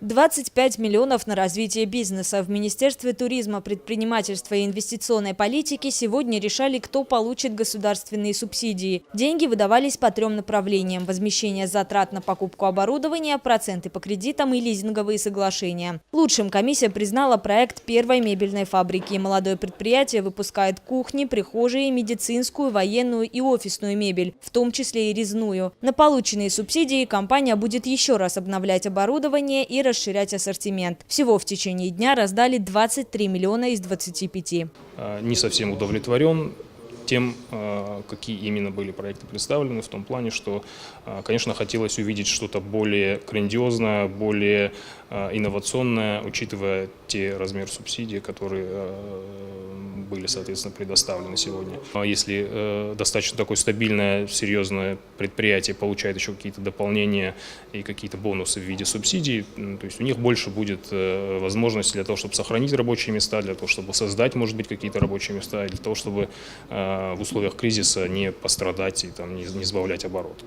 25 миллионов на развитие бизнеса. В Министерстве туризма, предпринимательства и инвестиционной политики сегодня решали, кто получит государственные субсидии. Деньги выдавались по 3 направлениям: возмещение затрат на покупку оборудования, проценты по кредитам и лизинговые соглашения. Лучшим комиссия признала проект первой мебельной фабрики. Молодое предприятие выпускает кухни, прихожие, медицинскую, военную и офисную мебель, в том числе и резную. На полученные субсидии компания будет еще раз обновлять оборудование и расширять ассортимент. Всего в течение дня раздали 23 миллиона из 25. Не совсем удовлетворен тем, какие именно были проекты представлены, в том плане, что, конечно, хотелось увидеть что-то более грандиозное, более инновационное, учитывая те размеры субсидий, которые были, соответственно, предоставлены сегодня. Если достаточно такое стабильное, серьезное предприятие получает еще какие-то дополнения и какие-то бонусы в виде субсидий, то есть у них больше будет возможности для того, чтобы сохранить рабочие места, для того, чтобы создать, может быть, какие-то рабочие места, для того, чтобы в условиях кризиса не пострадать и там, не сбавлять оборот.